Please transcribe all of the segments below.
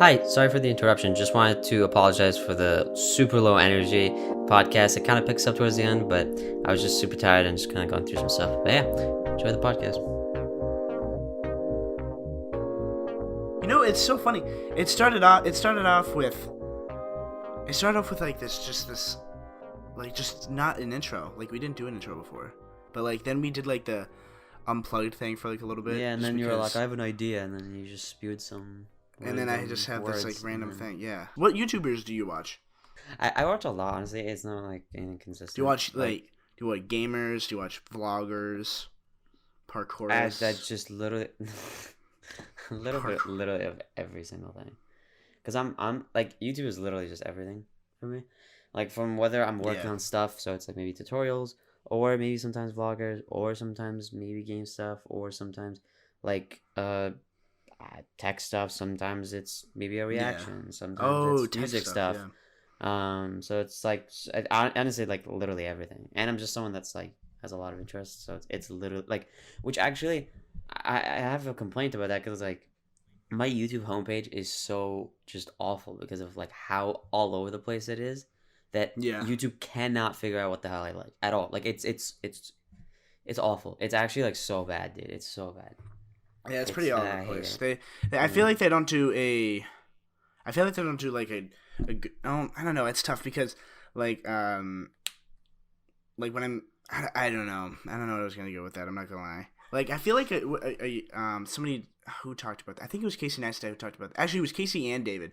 Hi, sorry for the interruption. Just wanted to apologize for the super low energy podcast. It kind of picks up towards the end, but I was just super tired and just kind of going through some stuff. But yeah, enjoy the podcast. You know, it's so funny. It started off with like this, like, just not an intro. Like, we didn't do an intro before, but like then we did like the Unplugged thing for like a little bit. Yeah, and then you were like, I have an idea, and then you just spewed some. And then I just have this like random thing. Yeah. What YouTubers do you watch? I watch a lot. Honestly, it's not like anything consistent. Do you watch do you watch gamers? Do you watch vloggers? Parkourists? That's just literally, literally of every single thing. Because I'm like, YouTube is literally just everything for me. Like, from whether I'm working on stuff, so it's like maybe tutorials, or maybe sometimes vloggers, or sometimes maybe game stuff, or sometimes like tech stuff. Sometimes it's maybe a reaction. Sometimes it's music stuff. So it's like, I honestly, like, literally everything. And I'm just someone that's like has a lot of interest, so it's literally like, which actually I have a complaint about that, because like my YouTube homepage is so just awful because of like how all over the place it is, that YouTube cannot figure out what the hell I like at all. Like, it's awful. It's actually like so bad, dude. It's so bad. Yeah, it's pretty all over the place. I feel like they don't do a. I feel like they don't do like a I don't know. It's tough because like when I don't know. I don't know what I was gonna go with that. I'm not gonna lie. Like, I feel like somebody who talked about that. I think it was Casey Neistat who talked about that. Actually, it was Casey and David.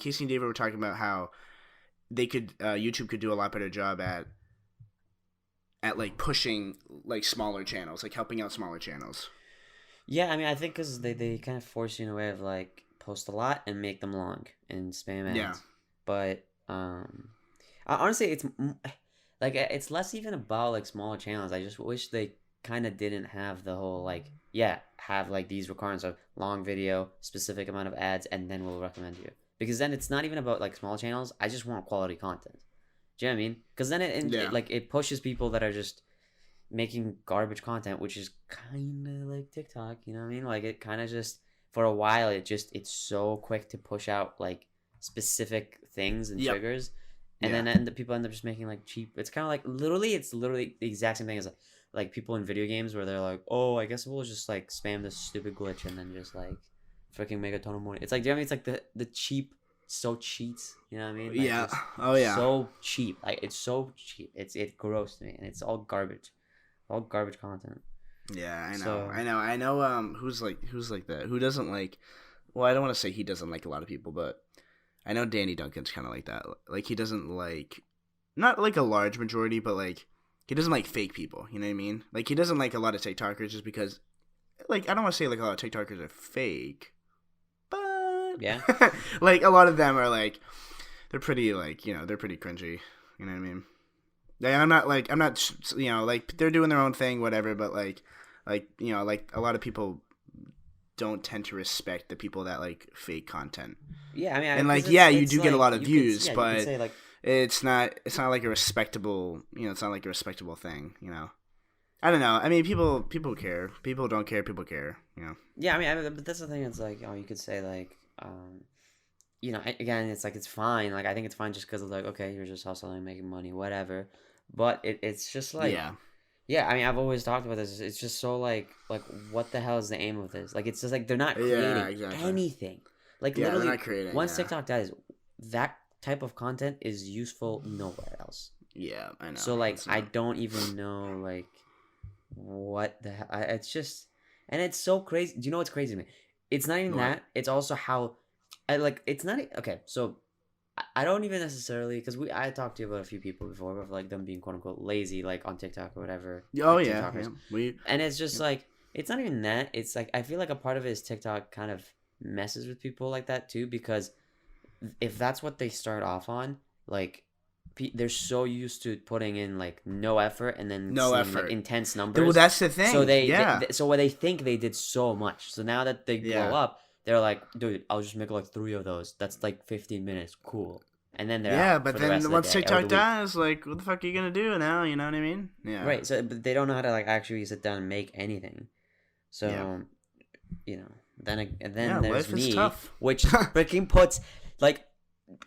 Casey and David were talking about how they could YouTube could do a lot better job at like pushing like smaller channels, like helping out smaller channels. Yeah, I mean, I think because they kind of force you in a way of like post a lot and make them long and spam ads. Yeah. But honestly, it's like, it's less even about like smaller channels. I just wish they kind of didn't have the whole like, have like these requirements of long video, specific amount of ads, and then we'll recommend you. Because then it's not even about like small channels. I just want quality content. Do you know what I mean? Because then it pushes people that are just making garbage content, which is kind of like TikTok, you know what I mean? Like, it kind of just, for a while, it's so quick to push out like specific things and triggers, and then the people end up just making like cheap. It's kind of like it's literally the exact same thing as like people in video games where they're like, oh, I guess we'll just like spam this stupid glitch and then just like freaking make a ton of money. It's like, do you know what I mean? It's like the cheap, so cheats, you know what I mean? Like, so cheap. Like, it's so cheap. It's gross to me, and it's all garbage. All garbage content. Yeah, I know. I know. Who's like that? Who doesn't like? Well, I don't want to say he doesn't like a lot of people, but I know Danny Duncan's kind of like that. Like, he doesn't like, not like a large majority, but like he doesn't like fake people. You know what I mean? Like, he doesn't like a lot of TikTokers just because, like, I don't want to say like a lot of TikTokers are fake, but yeah, like a lot of them are like, they're pretty, like, you know, they're pretty cringy. You know what I mean? I'm not, you know, like, they're doing their own thing, whatever, but, like, you know, like, a lot of people don't tend to respect the people that, like, fake content. Yeah, I mean, and, like, you do get a lot of views, but say, it's not like a respectable, you know, it's not like a respectable thing, you know? I don't know. I mean, people care. People don't care. People care, you know? Yeah, I mean, but that's the thing. It's like, you could say, like, you know, again, it's like, it's fine. Like, I think it's fine just because of, like, okay, you're just hustling, making money, whatever. But it's just like, yeah. I mean, I've always talked about this. It's just so like what the hell is the aim of this? Like, it's just like they're not creating anything. Like, literally, they're not creating, once TikTok dies, that type of content is useful nowhere else. Yeah, I know. So like, I don't even know like what the hell. It's just, and it's so crazy. Do you know what's crazy to me? It's not even that. It's also how it's not okay. So I don't even necessarily, because I talked to you about a few people before of like them being quote unquote lazy, like on TikTok or whatever. Oh, like, yeah. And it's just like, it's not even that. It's like, I feel like a part of it is TikTok kind of messes with people like that too, because if that's what they start off on, like, they're so used to putting in like no effort and then like intense numbers. Well, that's the thing. So so what they think they did so much. So now that they blow up, they're like, dude, I'll just make like 3 of those. That's like 15 minutes. Cool. And then they're out but for then the once day, TikTok dies, like, what the fuck are you gonna do now? You know what I mean? Yeah. Right. So, but they don't know how to like actually sit down and make anything. So, you know, And then there's life me, is tough. which freaking puts like,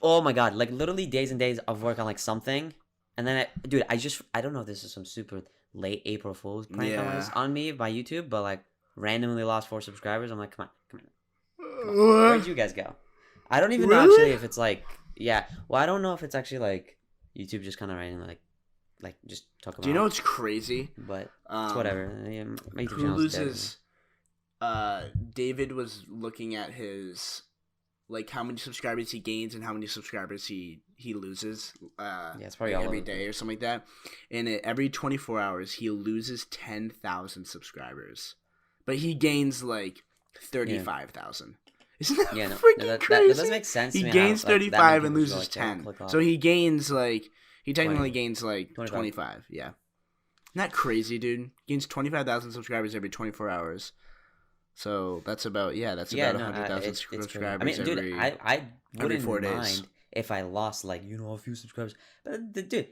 oh my god, like literally days and days of work on like something, and then I don't know if this is some super late April Fool's prank on me by YouTube, but like randomly lost 4 subscribers. I'm like, come on. Where'd you guys go? I don't even know actually if it's like, yeah. Well, I don't know if it's actually like YouTube just kind of randomly like just talk about. Do you know what's crazy? But it's whatever. Yeah, my YouTube who loses? David was looking at his like how many subscribers he gains and how many subscribers he loses. It's probably like every day or something like that. And every 24 hours he loses 10,000 subscribers, but he gains like 35,000. Isn't that freaking crazy? That doesn't make sense. He gains 35 and loses 10. So he gains like he technically gains like 25. Yeah, isn't that crazy, dude? Gains 25,000 subscribers every 24 hours. So that's about 100,000 subscribers. I mean, dude, I wouldn't 4 days. mind if I lost like a few subscribers, but dude,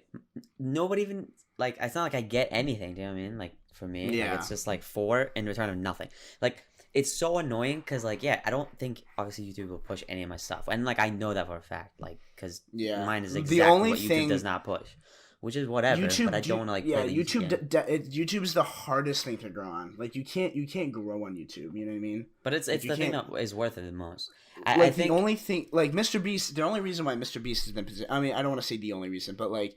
nobody even like. It's not like I get anything. Do you know what I mean? Like for me, like, it's just like 4 in return of nothing. Like it's so annoying because like I don't think obviously YouTube will push any of my stuff, and like I know that for a fact, like because mine is exactly what YouTube does not push. Which is whatever, but I don't want to like. Yeah, YouTube. YouTube is the hardest thing to grow on. Like you can't grow on YouTube. You know what I mean? But it's the thing that is worth it the most. I think the only thing, like Mr. Beast, the only reason why Mr. Beast has been positioned. I mean, I don't want to say the only reason, but like,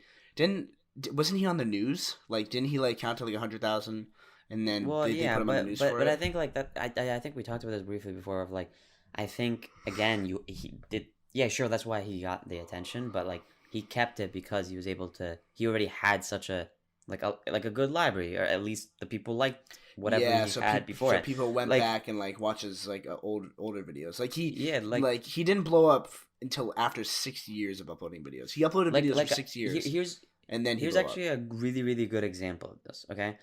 wasn't he on the news? Like, didn't he like count to like 100,000 and then they put him on the news for it? But I think like that. I think we talked about this briefly before. Of like, I think again, he did. Yeah, sure, that's why he got the attention, but like. He kept it because he was able to. He already had such a a good library, or at least the people liked whatever he had before. So people went back and like watches like older videos. Like he didn't blow up until after 6 years of uploading videos. He uploaded videos for 6 years. Here's actually a really really good example of this. Okay,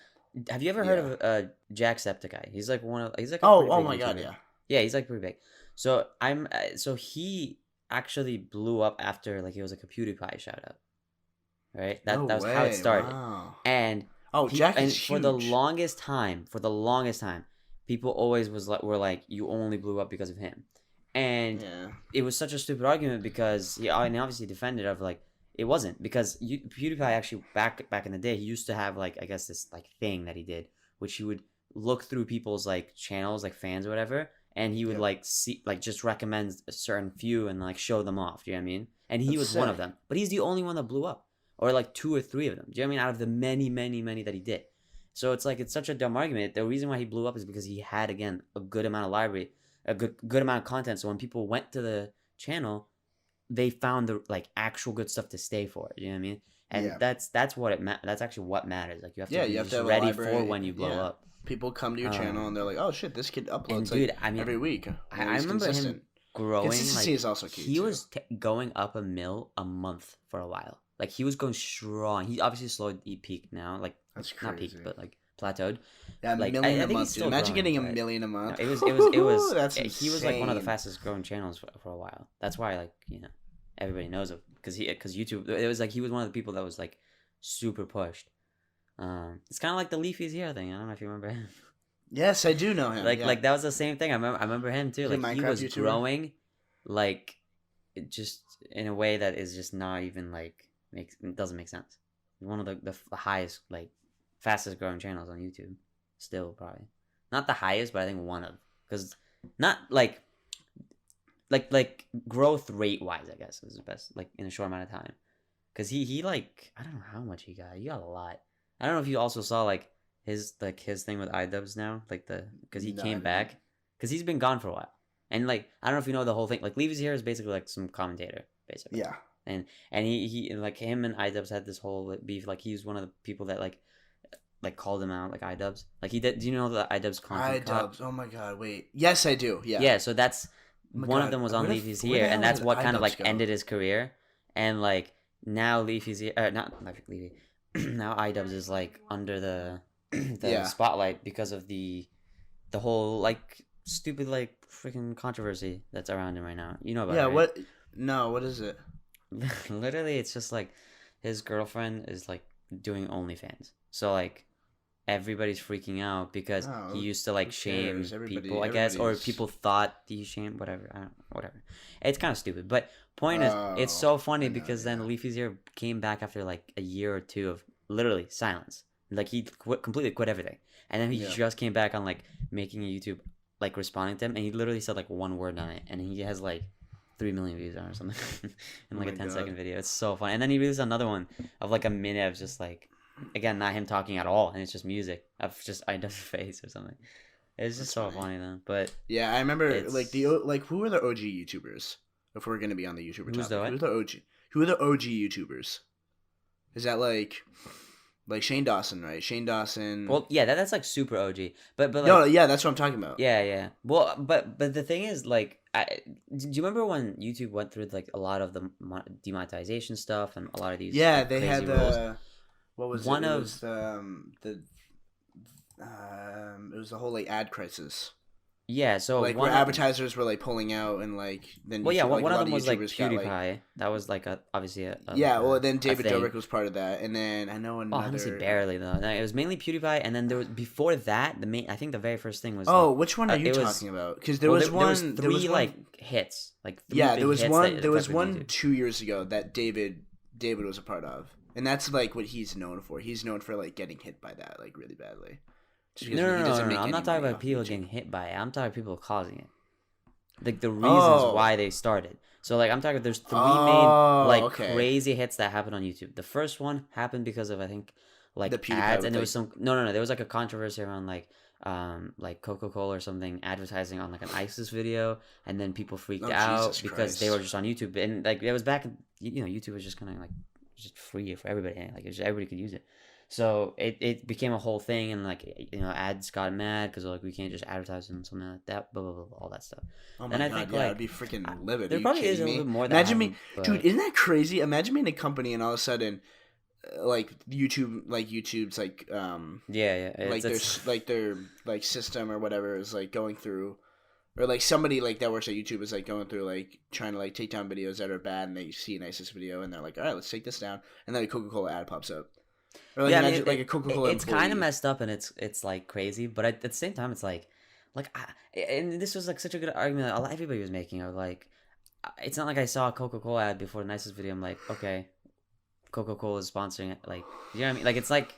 have you ever heard of Jacksepticeye? He's like oh my god, yeah, he's like pretty big. So he actually blew up after like it was a PewDiePie shout out, right? That was how it started. Wow. And for the longest time, people always were like, you only blew up because of him, and it was such a stupid argument because he obviously defended of like it wasn't because PewDiePie actually back in the day he used to have like I guess this like thing that he did which he would look through people's like channels like fans or whatever. And he would like see like just recommend a certain few and like show them off. Do you know what I mean? And he was one of them. But he's the only one that blew up. Or like 2 or 3 of them. Do you know what I mean? Out of the many, many, many that he did. So it's like it's such a dumb argument. The reason why he blew up is because he had again a good amount of library, a good amount of content. So when people went to the channel, they found the like actual good stuff to stay for. You know what I mean? And that's that's actually what matters. Like you have to be just ready for when you blow up. People come to your channel and they're like, "Oh shit, this kid uploads every week." I remember consistent. Him growing. Consistency is also key. He was going up 1 mil a month for a while. Like he was going strong. He obviously slowed. He peaked now. Like that's crazy. Not peaked, but like plateaued. Yeah, like, $1 million a month. Dude. Imagine getting $1 million a month. No, it was. That's he was like one of the fastest growing channels for a while. That's why like everybody knows him because YouTube. It was like he was one of the people that was like super pushed. It's kind of like the Leafy's here thing. I don't know if you remember him. Yes, I do know him. Like that was the same thing. I remember him too. Like he was YouTuber? Growing, like just in a way that is just not even like it doesn't make sense. One of the highest like fastest growing channels on YouTube, still probably not the highest, but I think one of because not like growth rate wise, I guess is the best like in a short amount of time. Because he like I don't know how much he got. He got a lot. I don't know if you also saw like his thing with iDubbbz now, like because he came back because he's been gone for a while, and like I don't know if you know the whole thing. Like Levy's here is basically like some commentator, basically. Yeah. And he like him and iDubbbz had this whole beef. Like he's one of the people that like called him out, like iDubbbz. Like he did. Do you know the iDubbbz content? iDubbbz. Oh my god, wait. Yes, I do. Yeah. Yeah. So that's one of them was on Levy's here, and that's what kind of like ended his career. And like now Levy's here, not Levy. Now iDubbbz is like under the spotlight because of the whole like stupid like freaking controversy that's around him right now. You know about it, right? What? No, what is it? Literally, it's just like his girlfriend is like doing OnlyFans. So like everybody's freaking out because he used to like shame people, I guess, or people thought he shamed whatever. I don't know, whatever. It's kind of stupid, but point is, it's so funny because then Leafy's Ear came back after like a year or two of literally silence. Like he completely quit everything, and then he just came back on like making a YouTube, like responding to him, and he literally said like one word on it, and he has like 3 million views on it or something in like a 10-second video. It's so funny. And then he released another one of like a minute of just like, again, not him talking at all, and it's just music of just Ida's face or something. It's just so funny though. But yeah, I remember like who are the OG YouTubers? If we're gonna be on the YouTuber topic, who's the OG? Who are the OG YouTubers? Is that like Shane Dawson, right? Shane Dawson. Well, yeah, that's like super OG. But like, no, yeah, that's what I'm talking about. Yeah. Well, but the thing is, like, do you remember when YouTube went through like a lot of the demonetization stuff and a lot of these? Yeah, like, they had rules? What was one it? of it was it was the whole like ad crisis. Yeah, so like where advertisers were like pulling out and like then well, yeah, one of them was like PewDiePie. That was like obviously a well then David Dobrik was part of that, and then I know another. Honestly, barely though. No, it was mainly PewDiePie, and then there was before that I think the very first thing was. Oh, which one are you talking about? Because there was three like hits, like three there was one. There was one YouTube. 2 years ago that David was a part of, and that's like what he's known for. He's known for like getting hit by that like really badly. No. I'm not talking about people getting hit by it. I'm talking about people causing it. Like the reasons why they started. So like I'm talking. There's three main crazy hits that happened on YouTube. The first one happened because of I think like the ads, and there was some no. There was like a controversy around like Coca-Cola or something advertising on like an ISIS video, and then people freaked out because they were just on YouTube, and like it was back. YouTube was just kind of like just free for everybody. Like everybody could use it. So it became a whole thing, and like ads got mad because like we can't just advertise on something like that, blah blah blah, all that stuff. Oh my god, yeah, I'd be freaking livid. There probably is a little bit more. Imagine me, dude, isn't that crazy? Imagine being a company and all of a sudden, like YouTube's like their like system or whatever is like going through, or like somebody like that works at YouTube is like going through like trying to like take down videos that are bad, and they see an ISIS video and they're like, all right, let's take this down, and then a Coca-Cola ad pops up. Or like, like a Coca-Cola it's kind of messed up and it's like crazy, but at the same time it's like and this was like such a good argument that everybody was making of like it's not like I saw a Coca-Cola ad before the nicest video. I'm like, okay, Coca-Cola is sponsoring it, like, you know what I mean? Like it's like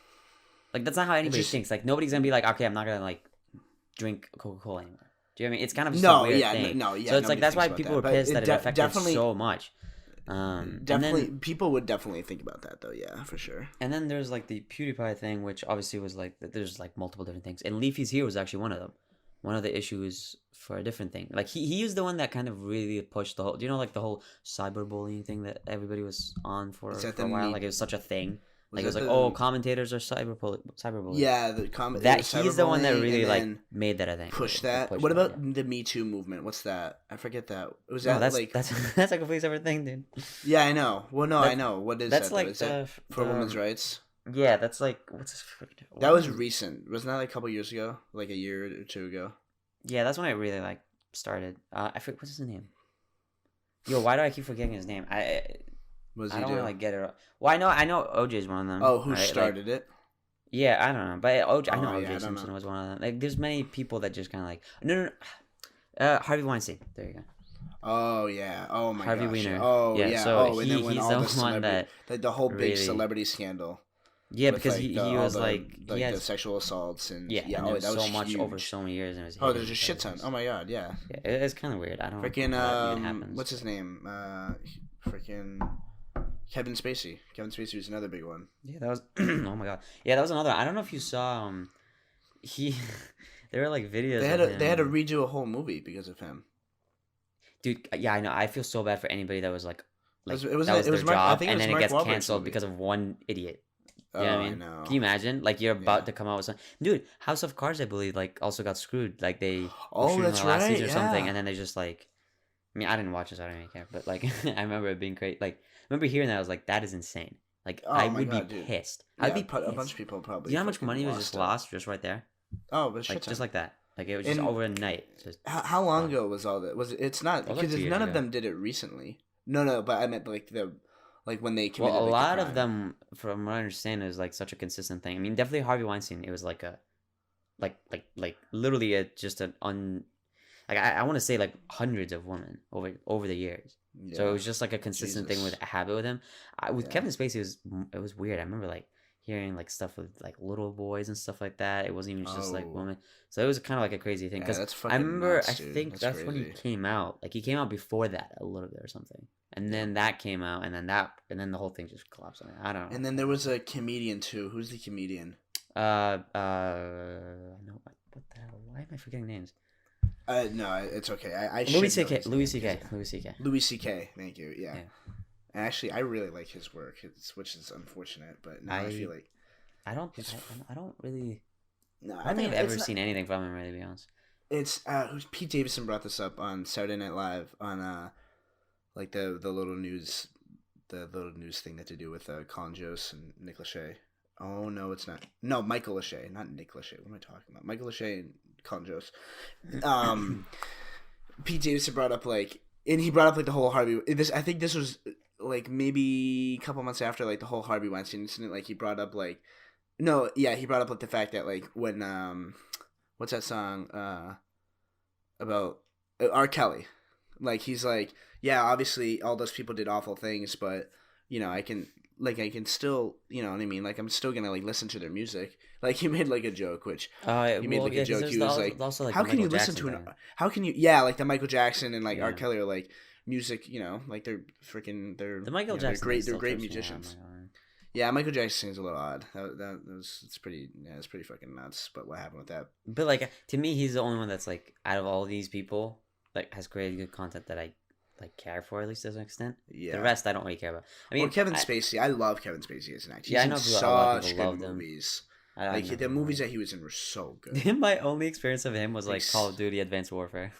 that's not how anybody thinks. Like nobody's gonna be like, okay, I'm not gonna like drink Coca-Cola anymore. Do you know what I mean? It's kind of just a weird thing. So it's like that's why people were pissed that it affected so much. Definitely, people would definitely think about that though. Yeah, for sure. And then there's like the PewDiePie thing, which obviously was like there's like multiple different things, and Leafy's Here was actually one of them. One of the issues for a different thing. Like he was the one that kind of really pushed the whole. Do you know like the whole cyberbullying thing that everybody was on for a while? Like it was such a thing. Like it was like, commentators are cyberbullying. Yeah, he's the one that really like made that, I think. Push that. What about the Me Too movement? What's that? I forget that. Was that that's a completely separate thing, dude. Yeah, I know. Well, no, I know. What is that's that? Like is that for women's rights? Yeah, that's like what's this? That was recent. Wasn't that like a couple years ago? Like a year or two ago? Yeah, that's when I really like started. I forget what's his name. Yo, why do I keep forgetting his name? I don't want to like get it. Well, I know OJ's one of them. Oh, who started it? Yeah, I don't know, but OJ, I know OJ Simpson was one of them. Like, there's many people that just kind of like no. Harvey Weinstein. There you go. Oh yeah. Oh my Harvey gosh. Wiener. Oh yeah. So and then when he's all the one that like the whole big celebrity scandal. Yeah, because he was like the sexual assaults and and that was so much huge. over so many years. And it was there's a shit ton. Oh my god, yeah. It's kind of weird. I don't. Freaking what's his name? Freaking Kevin Spacey. Kevin Spacey was another big one. Yeah, that was. Oh my god. Yeah, that was another. I don't know if you saw. There were like videos. They had to redo a whole movie because of him. Dude, yeah, I know. I feel so bad for anybody that was like it was their Mark, job, and then it gets Wahlberg's canceled movie. because of one idiot. You know what I mean? I know. Can you imagine? Like you're about to come out with something. Dude, House of Cards, I believe, like also got screwed. Like they were shooting the last season or something, and then they just like. I mean, I didn't watch this, so I don't really care. But like, I remember it being great. Like, I remember hearing that, I was like, "That is insane." Like, I would be pissed. Yeah, I'd be pissed. A bunch of people probably. You know how much money was just lost just right there? Oh, but like just like that. Like it was just overnight. Just how long ago was all that? Was it? It's not because none of them did it recently. No, but I meant like Like when they committed. Well, a like, lot the of crime. them, from what I understand, is like such a consistent thing. I mean, definitely Harvey Weinstein. It was like a, like literally just an like I want to say like hundreds of women over the years. So it Yeah. was just like a consistent thing with Jesus. a habit with him. With Yeah. Kevin Spacey, it was weird. I remember like hearing like stuff with like little boys and stuff like that. It wasn't even just like Oh. women. So it was kind of like a crazy thing. Yeah, Because that's I fucking remember, I nuts, dude. think That's that's when he crazy. came out. Like he came out before that a little bit or something, and Yep. then that came out, and then the whole thing just collapsed on it. I don't know. And then there was a comedian too. Who's the comedian? No, what the hell? Why am I forgetting names? No, it's okay. I Louis should know C.K. his Louis name, C.K. 'cause- Louis C.K. Louis C.K. Thank you. Yeah. Yeah. And actually, I really like his work. Which is unfortunate, but now I feel like I don't really. no. I don't think I've ever seen anything from him. Really, to be honest. It's Pete Davidson brought this up on Saturday Night Live on like the little news thing that to do with Colin Jost and Nick Lachey. Oh no, it's not. No, Michael Lachey, not Nick Lachey. What am I talking about? Michael Lachey and Colin Jost. Pete Davidson brought up like, and he brought up like the whole Harvey. I think this was like maybe a couple months after like the whole Harvey Weinstein incident. Like he brought up like, no, yeah, he brought up like the fact that like when what's that song about R. Kelly? Like he's like, yeah, obviously all those people did awful things, but you know I can still, you know what I mean? Like I'm still gonna like listen to their music. Like he made like a joke, which he made like a joke. He was like, also, like, how can you listen to an? How can you? Yeah, like the Michael Jackson and like R. Kelly are like music. You know, like they're the Michael Jackson. They're great musicians. Yeah, Michael Jackson is a little odd. It's pretty fucking nuts. But what happened with that? But like to me, he's the only one that's like out of all these people like has created good content that I like care for, at least to an extent. Yeah. The rest I don't really care about. I mean, Kevin Spacey. I love Kevin Spacey as an actor. Yeah, I know a lot of people love movies. Like the movies that he was in were so good. My only experience of him was like Call of Duty: Advanced Warfare.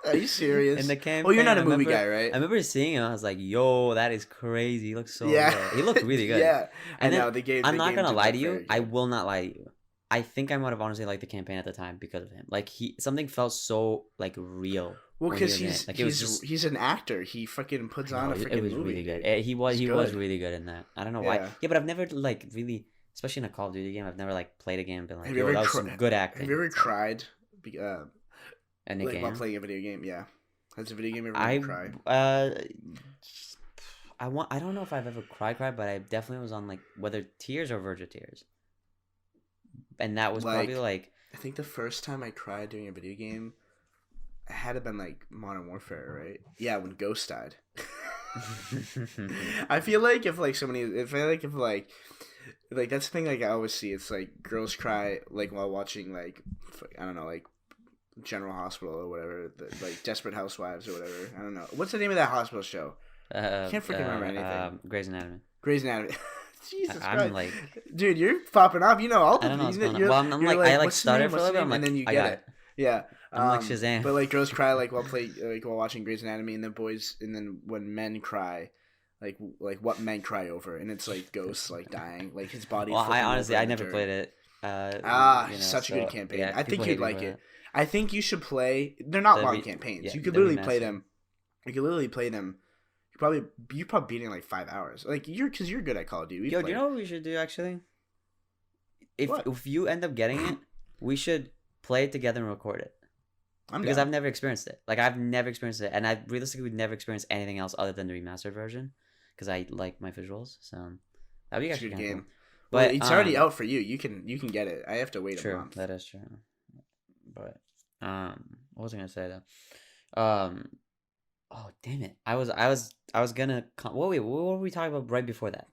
Are you serious? In the campaign. Oh, you're not a movie guy, right? I remember seeing him. I was like, "Yo, that is crazy. He looks so good. He looked really good." Yeah, and I know. The game. I'm not gonna lie to you. I will not lie to you. I think I might have honestly liked the campaign at the time because of him. Like something felt so like real. Well, because he's an actor. He fucking puts on a freaking movie. It was really good. He was really good in that. I don't know why. Yeah, but I've never like really, especially in a Call of Duty game, I've never like played a game and been like, "Yo, that was some good acting." Have you ever cried? In a game while playing a video game, yeah. Has a video game ever made you cry? I don't know if I've ever cried, but I definitely was on like whether tears or verge of tears. And that was probably like I think the first time I cried during a video game, it had to been like Modern Warfare, right? Yeah, when Ghost died. I feel like if that's the thing like I always see, it's like girls cry like while watching like I don't know, like General Hospital or whatever, like Desperate Housewives or whatever. I don't know. What's the name of that hospital show? I can't freaking remember anything. Grey's Anatomy. Jesus Christ. I'm like, dude, you're popping off. You know all the. I don't know what's going on. Well, I'm like, I like stutter for a little bit. I'm like, and then you get it. Yeah. I'm like Shazam. But like girls cry like while watching Grey's Anatomy, and then when men cry, like what men cry over, and it's like ghosts like dying, like his body. Well, I never played it. Such a good campaign. Yeah, I think you'd like it. I think you should play. They're not long campaigns. You could literally play them. You could literally play them. You probably beat it in like 5 hours. Like you're good at Call of Duty. Yo, do you know what we should do actually? If you end up getting it, we should play it together and record it. Because I've never experienced it. Like I've never experienced it, and I realistically would never experience anything else other than the remastered version. Because I like my visuals, so that'd be actually a good game. Cool. But it's already out for you. You can get it. I have to wait a month. That is true. But what was I gonna say though? Oh damn it! I was gonna. What were we talking about right before that?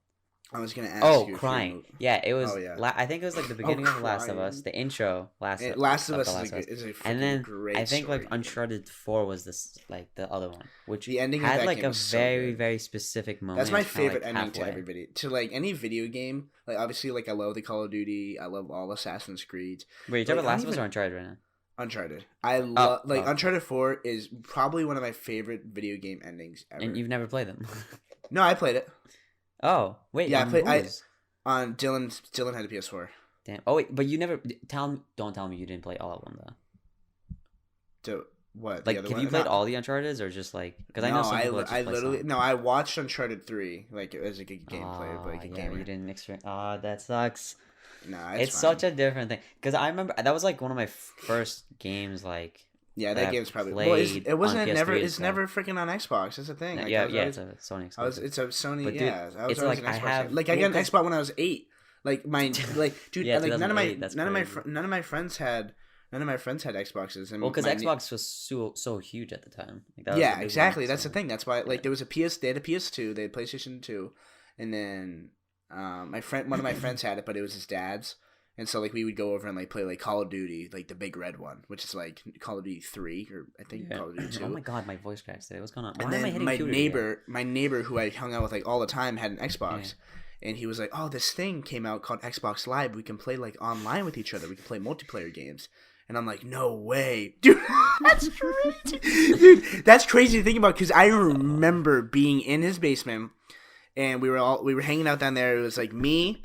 I was gonna ask you. Oh, crying. Yeah, it was. I think it was like the beginning of Last of Us, the intro. Last of Us is a and then great I think story, like Uncharted 4 was this like the other one, which the ending had of that like game a very very specific moment. That's my favorite ending to every video. To like any video game, like obviously like I love the Call of Duty. I love all Assassin's Creed. Wait, you talking about Last of Us or Uncharted right now? Uncharted. I love Uncharted 4 is probably one of my favorite video game endings ever. And you've never played them? No, I played it. Oh wait, yeah, I played. On Dylan had a PS4. Damn. Oh wait, but you never don't tell me you didn't play all of them though. So What, the Like, other have one? you played all the Uncharted or just like? Because I know No, some people that I just play literally some. no. I watched Uncharted 3 like as a good gameplay, Oh, like a yeah, gamer. you didn't experience. Oh, that sucks. Nah, it's It's such fine. a different thing. Because I remember that was like one of my first games, like Yeah, that that I've game's probably well. played It on wasn't never. PS3 and It's stuff. never freaking on Xbox. That's the thing. Like Yeah, yeah, it's a Sony I was. exclusive. It's a Sony. But dude, Yeah, I was it's always like an I Xbox guy. have Like I well, got an cause Xbox when I was 8. Like dude, yeah, like that's crazy. none of my friends had Xboxes, Well, and because Xbox was so huge at the time. Like that was the yeah, big one. exactly. That's the So thing. That's why yeah. like there was a They had a PS2. They had PlayStation 2, and then one of my friends had it, but it was his dad's. And so like we would go over and like play like Call of Duty, like the big red one, which is like Call of Duty 3 or I think Yeah. Call of Duty Oh 2. my god, my voice cracks today. What's going on? And Why am I then hitting puberty again? my neighbor who I hung out with like all the time had an Yeah. Xbox, and he was like, "Oh, this thing came out called Xbox Live. We can play like online with each other. We can play multiplayer games." And I'm like, "No way, dude! That's crazy, dude. That's crazy to think about." Because I remember being in his basement, and we were hanging out down there. It was like me.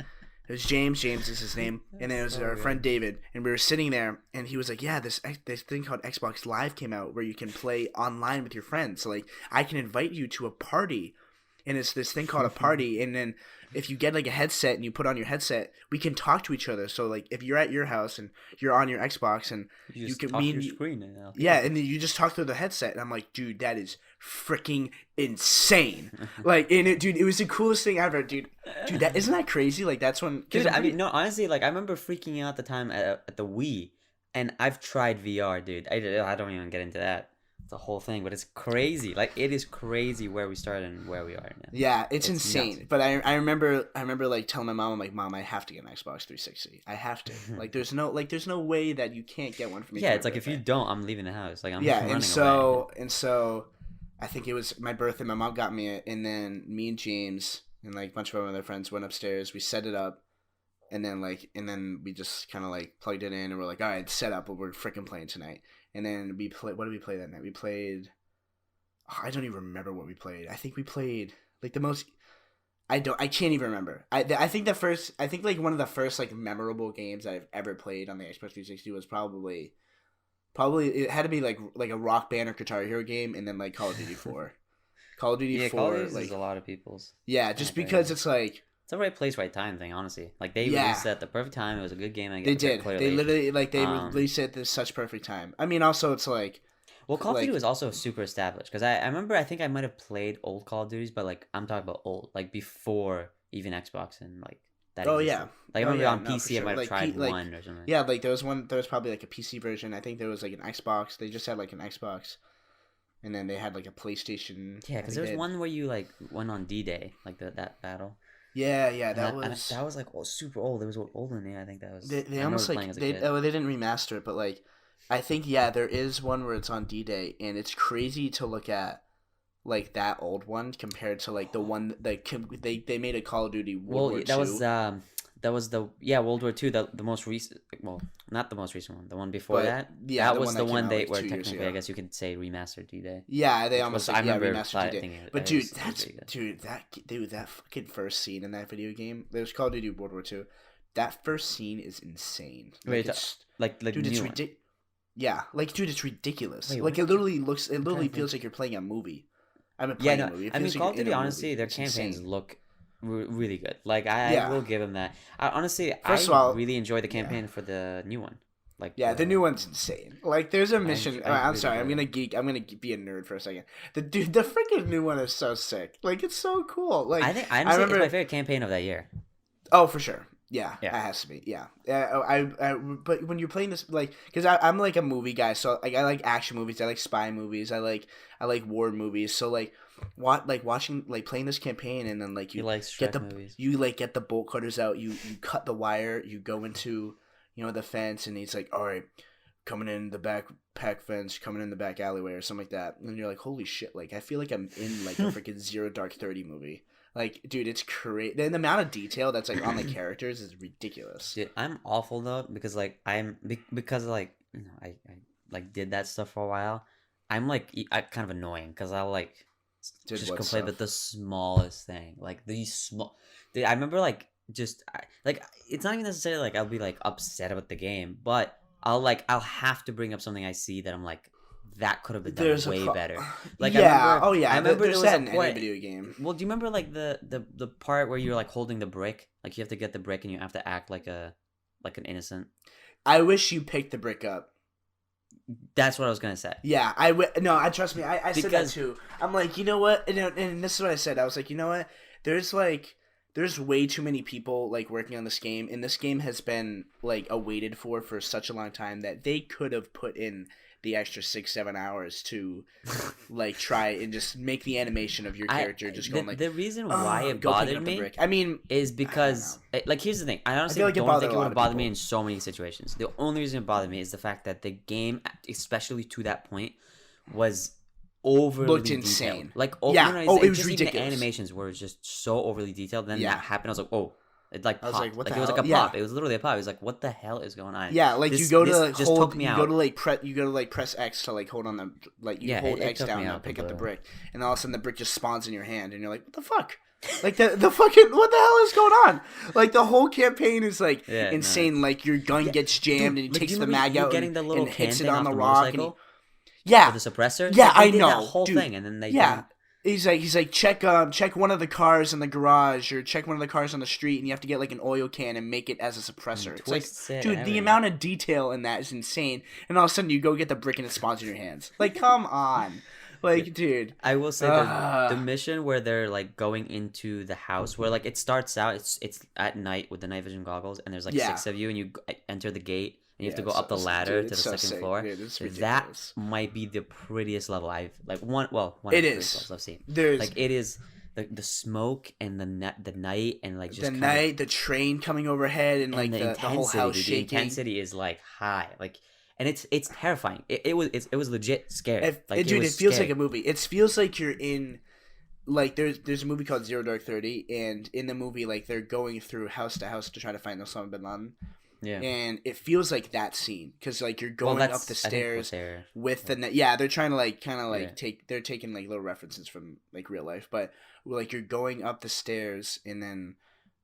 It was James. James is his name, and then it was so our good. friend David, and we were sitting there, and he was like, "Yeah, this thing called Xbox Live came out where you can play online with your friends. So like, I can invite you to a party, and it's this thing called a party, and then if you get like a headset and you put on your headset, we can talk to each other. So like, if you're at your house and you're on your Xbox and You you just can talk to your screen now. yeah, and then you just talk through the headset, and I'm like, dude, that is freaking insane. Like, and it was the coolest thing ever, dude. Dude, that isn't that crazy? Like, that's when, Dude, I mean, no, honestly, like I remember freaking out at the time at the Wii, and I've tried VR, dude. I don't even get into that. It's a whole thing, but it's crazy. Like it is crazy where we started and where we are now. yeah, it's Nuts. insane. But I remember like telling my mom, I'm like, "Mom, I have to get an Xbox 360. I have to. Like, there's no way that you can't get one for me." Yeah, for it's my like if you birthday." don't, I'm leaving the house. Like I'm Yeah, running and away. so I think it was my birthday. My mom got me it, and then me and James and like a bunch of our other friends went upstairs. We set it up, and then we just kind of like plugged it in, and we're like, "All right, it's set up, but we're freaking playing tonight." And then we played. What did we play that night? We played. Oh, I don't even remember what we played. I think we played like the most. I can't even remember. I think like one of the first like memorable games that I've ever played on the Xbox 360 was probably it had to be like a Rock Band or Guitar Hero game, and then like Call of Duty 4. Call of Duty Yeah, 4 Call of Duty like is a lot of people's. yeah, Kind just of because favorite. it's like It's a right place, right time thing, honestly. Like they yeah, released it at the perfect time. It was a good game. I they get that did. clearly. They literally like they Um, released it at such perfect time. I mean, also it's like well, Call of Duty like was also super established because I remember I think I might have played old Call of Duties, but like I'm talking about old, like before even Xbox and like that oh existed. yeah, Like I oh remember yeah, on no for PC I sure. might have Like tried like one or something. yeah, like there was one. There was probably like a PC version. I think there was like an Xbox. They just had like an Xbox, and then they had like a PlayStation. Yeah, I because think there was they had- one where you like went on D-Day, like that battle. Yeah, And that and was. that was like super old. It was older than me. I think that was. They I almost remember playing like as a kid. they didn't remaster it, but like I think yeah, there is one where it's on D-Day, and it's crazy to look at like that old one compared to like the one like they made a Call of Duty World War That was the World War II, the most recent, well, not the most recent one, the one before but that. yeah, That the was one the that came one out they like where 2 years technically I ago. guess you could say remastered D-Day. Yeah, they Which almost was, like, I remember remastered D-Day. thinking But it dude, was that's pretty good. dude that fucking first scene in that video game. There's Call of Duty World War II. That first scene is insane. Wait, It's like dude, new it's one. ridiculous. Yeah, like dude, it's ridiculous. Wait, Like what? it I'm trying to feels think. like you're playing a movie. I'm Yeah, playing a no, movie. It I mean feels like Call of you're in Duty. a Honestly, movie. their It's campaigns insane. look really good. Like I Yeah. will give them that. Honestly, First I of all, really enjoyed the yeah. campaign for the new one. Like Yeah, the new one's insane. Like, there's a mission. I I'm really sorry, I'm enjoyed gonna it. geek. I'm gonna be a nerd for a second. The freaking new one is so sick. Like, it's so cool. Like, I think I honestly it's remember. my favorite campaign of that year. Oh, for sure. Yeah, Yeah. that has to be. Yeah. But when you're playing this, like, because I'm like a movie guy, so like I like action movies, I like spy movies, I like war movies. So like, watching like playing this campaign, and then like He likes get Shrek movies. you like get the bolt cutters out, you cut the wire, you go into the fence, and he's like, all right, coming in the back fence, coming in the back alleyway or something like that, and you're like, holy shit, like I feel like I'm in like a freaking Zero Dark 30 movie. Like, dude, it's crazy. The amount of detail that's like on the characters is ridiculous. Dude, I'm awful though because like because like I like did that stuff for a while. I'm like I kind of annoying because I like Did just what complain stuff? about the smallest thing, like these small. Dude, I remember like like it's not even necessarily like I'll be like upset about the game, but I'll have to bring up something I see that I'm like that could have been done way better. Like yeah, I remember there's there was that a in any video game. Well, do you remember like the part where you're like holding the brick? Like you have to get the brick and you have to act like an innocent. I wish you picked the brick up. That's what I was gonna say. Yeah, I trust me. I said that too. I'm like, you know what? And this is what I said. I was like, you know what? There's way too many people like working on this game, and this game has been like awaited for such a long time that they could have put in the extra 6-7 hours to like try and just make the animation of your character just going like. The reason why it bothered me, I mean, is because like here's the thing. I honestly don't think it would bother me in so many situations. The only reason it bothered me is the fact that the game, especially to that point, was overly looked detailed. insane. Like it was ridiculous. The animations were just so overly detailed. Then that happened. I was like, oh. It like popped. Like, what the it was hell? like a pop. It was literally a pop. It was like, what the hell is going on? Yeah, like you go to like just hold, took me you out. go to like press X to like hold on the like you hold X down to pick up the brick, and all of a sudden the brick just spawns in your hand, and you're like, what the fuck? Like the fucking what the hell is going on? Like the whole campaign is like insane. No. Like your gun gets jammed, and it takes the mag out and hits it on the rock. And the suppressor. Yeah, I know. That whole thing, and then they He's like check one of the cars in the garage or check one of the cars on the street, and you have to get like an oil can and make it as a suppressor. It's like, dude, the amount of detail in that is insane. And all of a sudden you go get the brick and it spawns in your hands. Like, come on. Like, dude. I will say the mission where they're like going into the house, where like it starts out, it's at night with the night vision goggles, and there's like 6 of you, and you enter the gate. And you have to go up the ladder to the second floor. Dude, that might be the prettiest level I've like one of the prettiest levels I've seen. Like it is the smoke and the night and like just the night, the train coming overhead and like the whole house shaking. The intensity is like high, like, and it's terrifying. It was legit scary. It feels like a movie. It feels like you're in. Like there's a movie called 0-Dark-30, and in the movie like they're going through house to house to try to find Osama bin Laden. Yeah, and it feels like that scene because like you're going up the stairs with the they're trying to like kind of like they're taking like little references from like real life, but like you're going up the stairs and then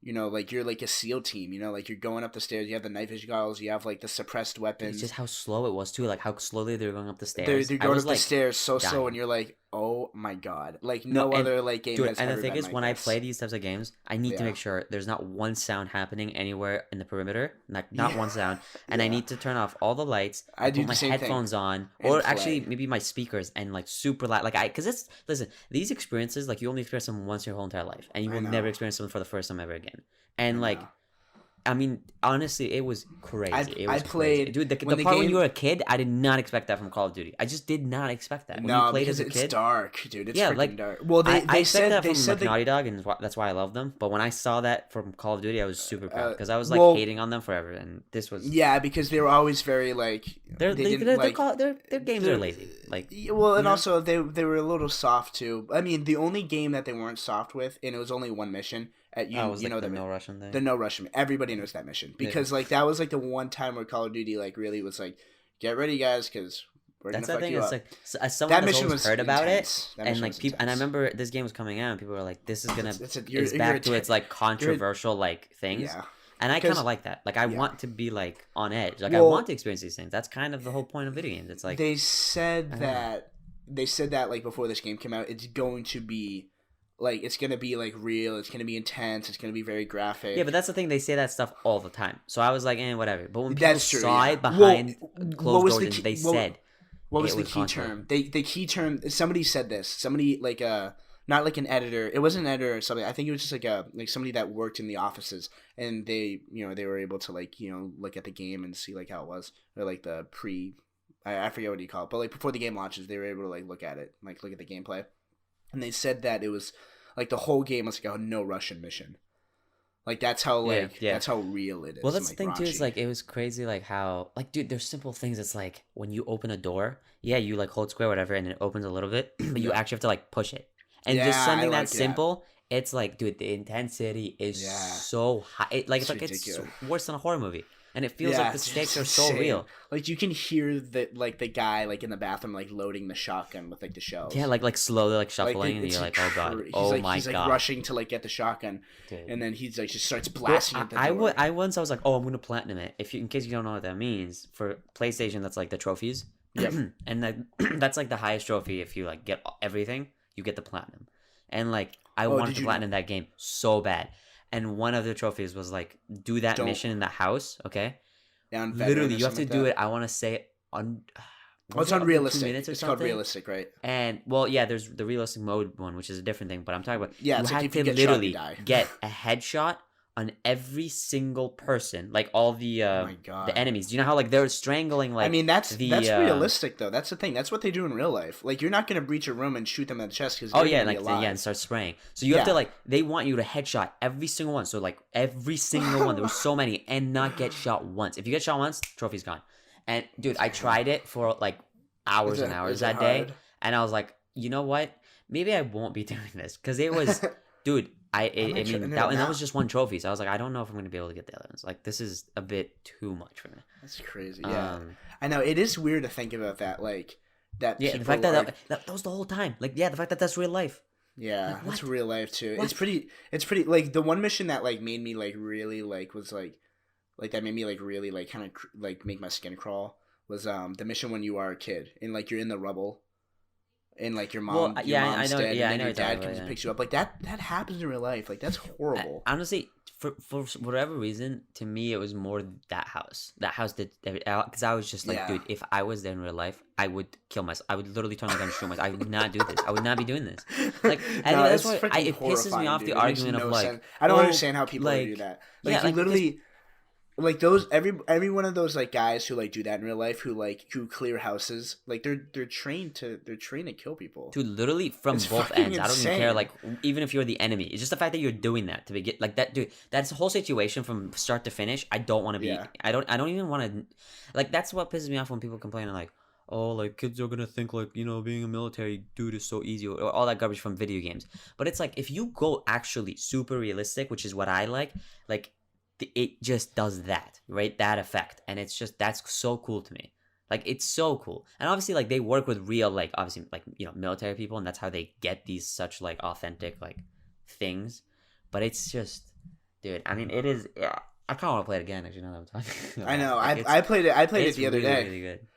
you know like you're like a SEAL team, you know, like you're going up the stairs, you have the night vision goggles, you have like the suppressed weapons. It's just how slow it was too, like how slowly they were going up the stairs. They're going up the stairs so slow, and you're like, oh my god, like no other like game. Dude, has and ever the thing been is, like when this. I play these types of games, I need to make sure there's not one sound happening anywhere in the perimeter, not one sound, and I need to turn off all the lights. I do put my headphones on, or actually maybe my speakers, and like super loud, like because listen, these experiences like you only experience them once your whole entire life, and you will never experience them for the first time ever again, and like. I mean, honestly, it was crazy. I played, dude. The part when you were a kid, I did not expect that from Call of Duty. I just did not expect that. When you played because as a kid, it's dark, dude. It's freaking dark. Well, they said that from Naughty Dog, and that's why I love them. But when I saw that from Call of Duty, I was super proud because I was like hating on them forever, and this was because they were always very like their games are lazy. Like and also they were a little soft too. I mean, the only game that they weren't soft with, and it was only one mission. The no Russian thing. The no Russian. Everybody knows that mission because like that was like the one time where Call of Duty like really was like, get ready guys because we're gonna fuck you up. Like as someone that's always heard about it, and like people, and I remember this game was coming out, and people were like, this is gonna it's back to its like controversial like things. Yeah. And I kind of like that. Like I want to be like on edge. Like I want to experience these things. That's kind of the whole point of video games. It's like they said that like before this game came out, it's going to be. Like, it's going to be, like, real. It's going to be intense. It's going to be very graphic. Yeah, but that's the thing. They say that stuff all the time. So I was like, whatever. But when people saw it behind closed doors, they said... What was the key term? The key term... Somebody said this. Somebody, like, not like an editor. It wasn't an editor or something. I think it was just, like, somebody that worked in the offices. And they, you know, they were able to, like, you know, look at the game and see, like, how it was. Or, like, the pre... I forget what you call it. But, like, before the game launches, they were able to, like, look at it. Like, look at the gameplay. And they said that it was... Like, the whole game was like a no Russian mission. Like, that's how, that's how real it is. Well, that's the thing, too, is, like, it was crazy, like, how... Like, dude, there's simple things. It's like, when you open a door, you, like, hold square, whatever, and it opens a little bit, but you actually have to, like, push it. And just something that simple, it's like, dude, the intensity is so high. It's worse than a horror movie. And it feels like the stakes are so real. Like you can hear the guy like in the bathroom like loading the shotgun with like the shells. Yeah, like slowly like shuffling, and you're like, oh god, he's like rushing to like get the shotgun, and then he's like just starts blasting at the door. I was like, oh, I'm gonna platinum it. In case you don't know what that means, for PlayStation, that's like the trophies. Yep. And like that's like the highest trophy. If you like get everything, you get the platinum. And like I wanted to platinum that game so bad. And one of the trophies was like do that mission in the house. Okay. Down literally, you have to do it. I want to say on. It's unrealistic. 2 minutes or something? Called realistic, right? And well, yeah, there's the realistic mode one, which is a different thing. But I'm talking about you had to literally get a headshot on every single person, like all the the enemies. You know how like they're strangling like. I mean that's realistic though. That's the thing. That's what they do in real life. Like you're not gonna breach a room and shoot them in the chest because and start spraying. So you have to like they want you to headshot every single one. So like every single one. There were so many and not get shot once. If you get shot once, trophy's gone. And dude, I tried it for like hours and hours that day, and I was like, you know what? Maybe I won't be doing this because it was, dude. That was just one trophy, so I was like, I don't know if I'm gonna be able to get the other ones. Like, this is a bit too much for me. That's crazy. Yeah, I know it is weird to think about that. Like that. Yeah, the fact that was the whole time. Like, yeah, the fact that that's real life. Yeah, like, that's real life too. What? It's pretty. Like the one mission that like made me like really like was like that made me like really like kind of like make my skin crawl was the mission when you are a kid and like you're in the rubble. And like your mom, I know, dead, yeah, and I know your dad comes and picks you up. Like that happens in real life. Like that's horrible. Honestly, for whatever reason, to me it was more that house. That house did because I was just like, dude, if I was there in real life, I would kill myself. I would literally turn my gun and shoot myself. I would not do this. I would not be doing this. Like, that's why it pisses me off. Dude. The argument of like, I don't understand how people do that. Like, you literally. Like those every one of those like guys who like do that in real life who clear houses like they're trained to kill people. Dude, literally from both ends. Insane. I don't even care like even if you're the enemy. It's just the fact that you're doing that to begin like that dude. That's the whole situation from start to finish. I don't want to be. Yeah. I don't even want to. Like that's what pisses me off when people complain like, oh, like kids are gonna think like being a military dude is so easy or all that garbage from video games. But it's like if you go actually super realistic, which is what I like. It just does that, right? That effect. And it's just, that's so cool to me. Like, it's so cool. And obviously, like, they work with real, like, obviously, like, military people. And that's how they get these such, like, authentic, like, things. But it's just, dude, I mean, it is, I kind of want to play it again, actually, now that I'm talking. I know. I played it the other day. Really good.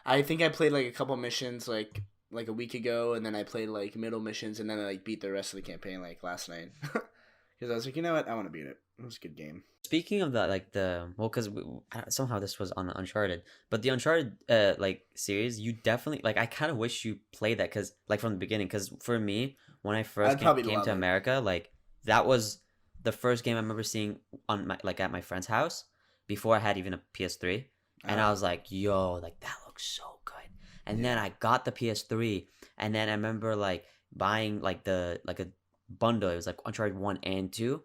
I think I played, like, a couple missions, like a week ago. And then I played, like, middle missions. And then I, like, beat the rest of the campaign, like, last night. Because I was like, you know what? I want to beat it. It was a good game. Speaking of that, like because somehow this was on the Uncharted, but the Uncharted like series, you definitely like. I kind of wish you played that because like from the beginning. Because for me, when I first came to America, like that was the first game I remember seeing on my at my friend's house before I had even a PS3, and I was like, yo, like that looks so good. And then I got the PS3, and then I remember like buying like a bundle. It was like Uncharted 1 and 2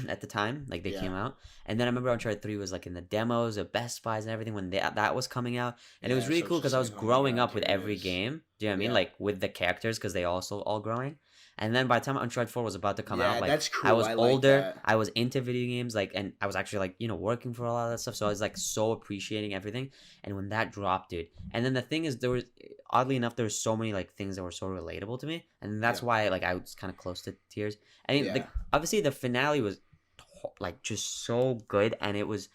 at the time, like they came out. And then I remember Uncharted 3 was like in the demos of Best Buys and everything when that was coming out. And it was really cool because I was growing up with every game. Do you know what I mean? Like with the characters because they also all growing. And then by the time Uncharted 4 was about to come out, like that's cool. I was older. I was into video games, like, and I was actually like, working for a lot of that stuff. So I was like so appreciating everything. And when that dropped, dude. And then the thing is, there was oddly enough, there were so many like things that were so relatable to me, and that's why like I was kind of close to tears. I mean, obviously the finale was like just so good, and it was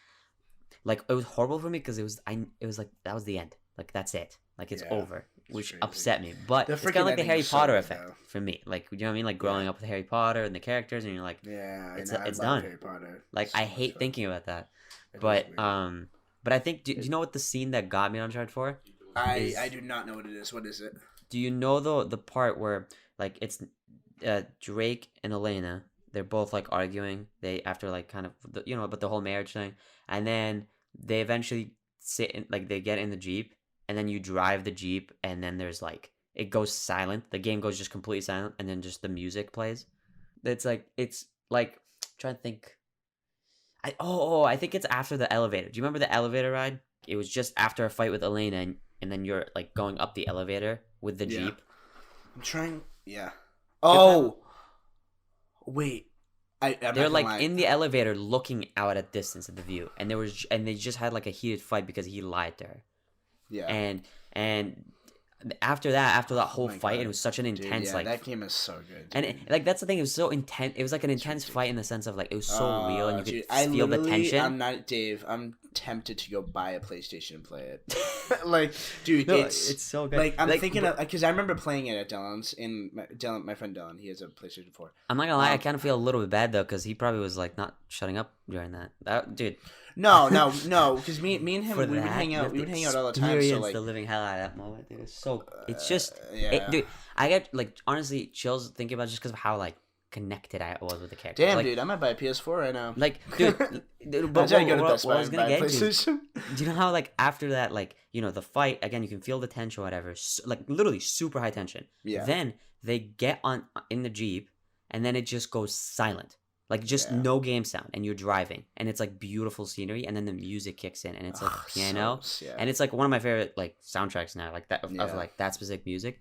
like it was horrible for me because it was like that was the end. Like that's it. Like it's over. Which crazy. Upset me, but it's kind of like the Harry Potter effect for me. Like, you know what I mean? Like growing up with Harry Potter and the characters, and you're like, it's done. Harry Potter. Like I hate thinking about that, but I think do you know what the scene that got me on Uncharted 4? I do not know what it is. What is it? Do you know the part where like it's Drake and Elena? They're both like arguing. They after like kind of about the whole marriage thing, and then they eventually sit in, like they get in the Jeep. And then you drive the Jeep, and then there's like it goes silent. The game goes just completely silent, and then just the music plays. It's like I'm trying to think. I think it's after the elevator. Do you remember the elevator ride? It was just after a fight with Elena, and then you're like going up the elevator with the Jeep. I'm trying. Yeah. Oh. Wait. They're like in the elevator, looking out at distance at the view, and they just had like a heated fight because he lied to her. Yeah, and after that whole fight, it was such an intense that game is so good. Dude. And that's the thing. It was so intense. It was like an intense fight in the sense of like it was so real, and you could feel the tension. I'm not Dave. I'm tempted to go buy a PlayStation and play it. Like, dude, No, it's so good. Like, I'm thinking of, because I remember playing it at Dylan's. My friend Dylan, he has a PlayStation 4. I'm not gonna lie, I kind of feel a little bit bad though, because he probably was like not shutting up during that. Dude. No, because me and him, we would hang out. We would hang out all the time. So like, the living hell out of that moment, dude. It's just, yeah. dude. I get like honestly chills thinking about it just because of how like connected I was with the character. Damn, like, dude, I might buy a PS4 right now. Like, dude, but what I was gonna get to, do you know how like after that, like, you know, the fight again, you can feel the tension or whatever, like literally super high tension. Yeah. Then they get in the Jeep, and then it just goes silent, like just no game sound, and you're driving, and it's like beautiful scenery, and then the music kicks in, and it's like piano, and it's like one of my favorite like soundtracks now, like that of like that specific music,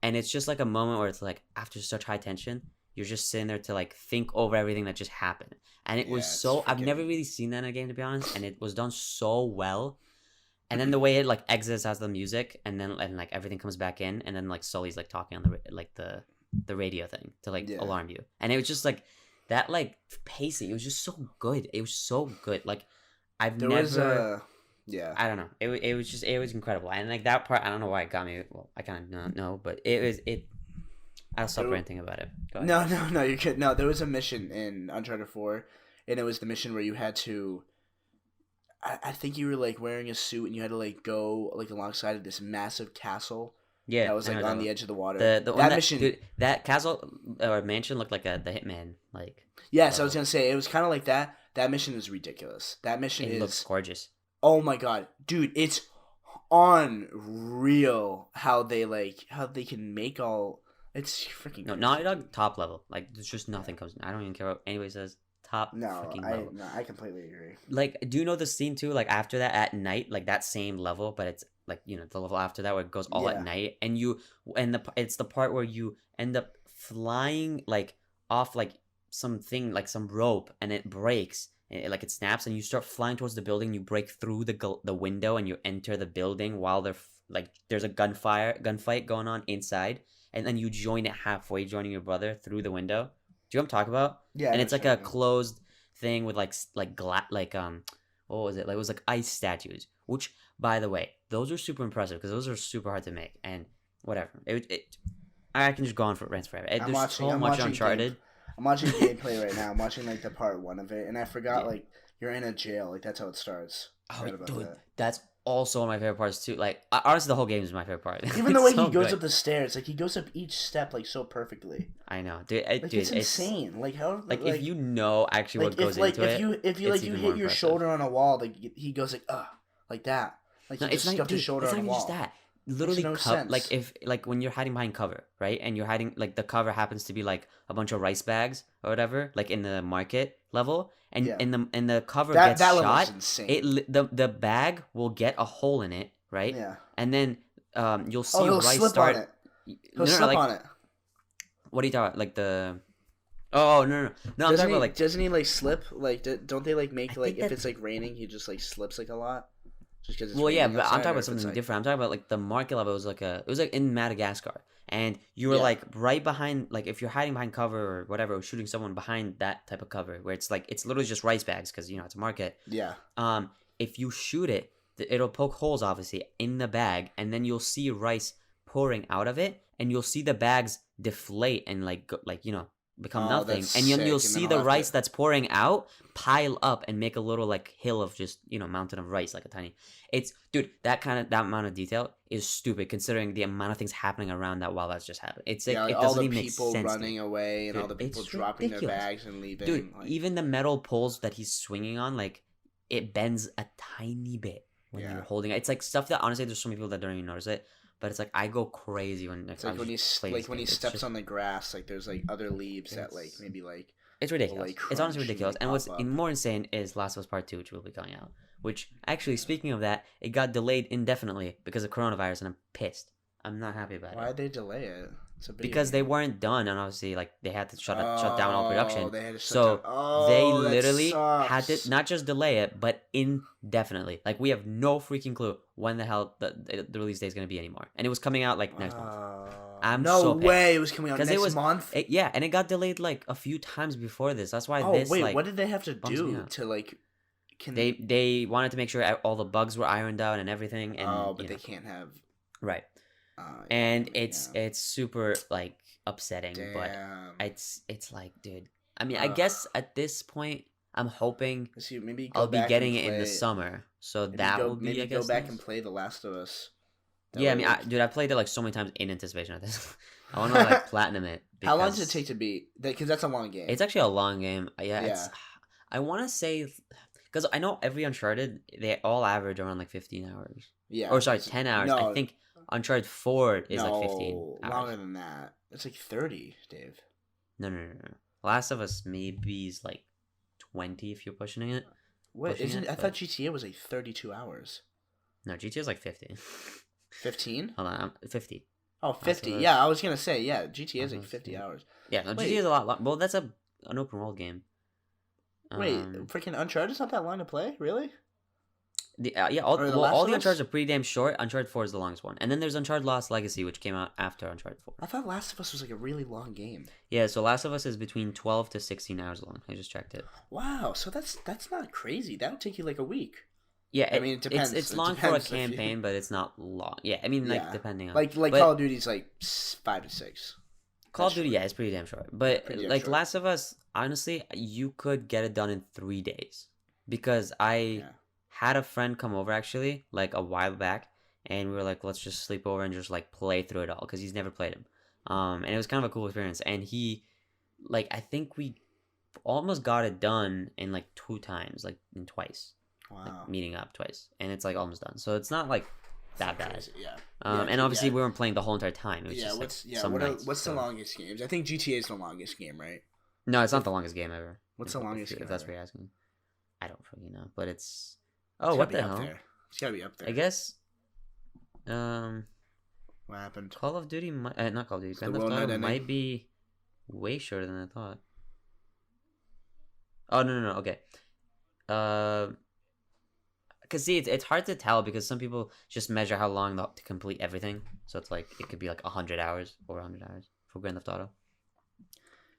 and it's just like a moment where it's like after such high tension. You're just sitting there to like think over everything that just happened, and it was so. I've never really seen that in a game, to be honest, and it was done so well. And then the way it like exits as the music, and then like everything comes back in, and then like Sully's like talking on the radio thing to like alarm you, and it was just like that like pacing. It was just so good. It was so good. Like I don't know. It was incredible, and like that part, I don't know why it got me. Well, I kind of don't know, but it. I'll stop ranting about it. No, you're kidding. No, there was a mission in Uncharted 4, and it was the mission where you had to. I think you were like wearing a suit, and you had to like go like alongside of this massive castle. Yeah, that was like on the edge of the water. That mission, dude, that castle or mansion looked like the Hitman. Like, yeah, so I was gonna say it was kind of like that. That mission is ridiculous. That mission looks gorgeous. Oh my god, dude, it's unreal how they can make all. It's freaking. No, Naughty Dog top level. Like, there's just nothing comes. I don't even care what anybody says. Top freaking level. No, I completely agree. Like, do you know the scene too? Like after that at night, like that same level, but it's like, you know, the level after that where it goes all at night, and it's the part where you end up flying like off like something like some rope, and it breaks. And it snaps, and you start flying towards the building. You break through the window, and you enter the building while there's a gunfight going on inside. And then you join it halfway, joining your brother through the window. Do you know what I'm talking about? Yeah. And it's like a closed thing with what was it? Like it was like ice statues. Which, by the way, those are super impressive because those are super hard to make. And whatever, I can just go on for rants forever. There's so much Uncharted. I'm watching gameplay right now. I'm watching like the part 1 of it, and I forgot like you're in a jail. Like that's how it starts. Oh, dude, that's also one of my favorite parts too. Like honestly, the whole game is my favorite part. Even the way he goes up the stairs, like he goes up each step like so perfectly. I know, dude. It's insane. Like how? Like if you know actually what goes into it. If you hit your shoulder on a wall, like he goes like that. Like no, he just scuffed his shoulder on a wall. It's not even just that. Literally, like if like when you're hiding behind cover, right? And you're hiding like the cover happens to be like a bunch of rice bags or whatever, like in the market level, and in the cover gets shot. The bag will get a hole in it, right? Yeah. And then you'll see rice start. On it. He'll slip on it. What are you talking about? Like the. Oh no! I'm talking about like. Doesn't he like slip? Like don't they like make like if it's like raining, he just like slips like a lot. Just it's but I'm talking about something different. I'm talking about like the market level was it was like in Madagascar, and you were like right behind, like if you're hiding behind cover or whatever, or shooting someone behind that type of cover where it's like it's literally just rice bags because you know it's a market. Yeah. If you shoot it, it'll poke holes obviously in the bag, and then you'll see rice pouring out of it, and you'll see the bags deflate and become nothing, and you'll see the rice that's pouring out pile up and make a little like hill of just mountain of rice, like a tiny. That amount of detail is stupid considering the amount of things happening around that while that's just happening. It's like it doesn't even make sense. All the people running away and all the people dropping their bags and leaving. Dude, even the metal poles that he's swinging on, like it bends a tiny bit when you're holding it. It's like stuff that honestly there's so many people that don't even notice it. But it's like I go crazy when it's like when he steps on the grass, like there's like other leaves that like maybe like it's ridiculous. It's honestly ridiculous. And what's more insane is Last of Us Part 2, which will be coming out. Which actually, speaking of that, it got delayed indefinitely because of coronavirus, and I'm pissed. I'm not happy about it. Why'd they delay it? Because they weren't done, and obviously, like they had to shut down all production. They had to shut down. They literally had to not just delay it, but indefinitely. Like we have no freaking clue when the hell the release date is going to be anymore. And it was coming out like next month. I'm no so way it was coming out next month. And it got delayed like a few times before this. That's why what did they have to do to like They wanted to make sure all the bugs were ironed out and everything. And but they can't have. Right. And it's super like upsetting. Damn. But it's like, dude. I mean, I guess at this point, I'm hoping maybe I'll be getting it in the summer. So that will be. I guess go back and play The Last of Us. Yeah, I mean, I played it like so many times in anticipation of this. I want to like platinum it. How long does it take to beat? Because that's a long game. It's actually a long game. Yeah. I want to say, because I know every Uncharted, they all average around like 15 hours. Yeah. Or sorry, 10 hours. No, I think Uncharted 4 is like 15 hours. Longer than that. It's like 30, Dave. No. Last of Us maybe is like 20 if you're pushing it. What isn't? I thought GTA was like 32 hours. No, GTA is like 50. 15? Hold on, 50. Oh, 50. Yeah, I was gonna say GTA is like 50 hours. Yeah, no, GTA is a lot. Well, that's an open world game. Wait, freaking Uncharted's not that long to play, really? All the Uncharted are pretty damn short. Uncharted 4 is the longest one, and then there's Uncharted Lost Legacy, which came out after Uncharted 4. I thought Last of Us was like a really long game. Yeah, so Last of Us is between 12 to 16 hours long. I just checked it. Wow, so that's not crazy. That would take you like a week. Yeah, I mean it depends. It's long for a campaign, but it's not long. Yeah, I mean depending on like Call of Duty's like 5 to 6. Call of Duty, yeah, it's pretty damn short. But like Last of Us, honestly, you could get it done in 3 days because I had a friend come over actually like a while back, and we were like, let's just sleep over and just like play through it all because he's never played them. And it was kind of a cool experience. And he, like, I think we almost got it done in like 2 times, like in twice. Wow. Like, meeting up twice, and it's like almost done. So it's not like that bad. Crazy, yeah. And obviously we weren't playing the whole entire time. It was just what's the longest games? I think GTA is the longest game, right? No, it's not the longest game ever. What's the longest game? If that's what you're asking, I don't really know, but it's. Oh, what the hell? It's gotta be up there. I guess. What happened? Call of Duty, not Call of Duty. Grand Theft Auto might be way shorter than I thought. Oh no! Okay. Because see, it's hard to tell because some people just measure how long to complete everything. So it's like it could be like 100 hours or 100 hours for Grand Theft Auto.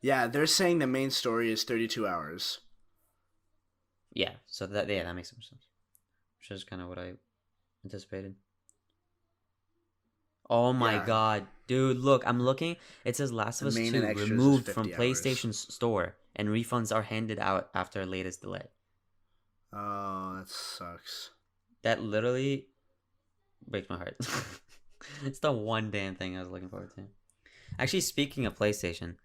Yeah, they're saying the main story is 32 hours. Yeah, so that makes some sense. Which is kind of what I anticipated. Oh my god, dude! Look, I'm looking. It says Last of Us 2 removed from PlayStation's store, and refunds are handed out after latest delay. Oh, that sucks. That literally breaks my heart. It's the one damn thing I was looking forward to. Actually, speaking of PlayStation,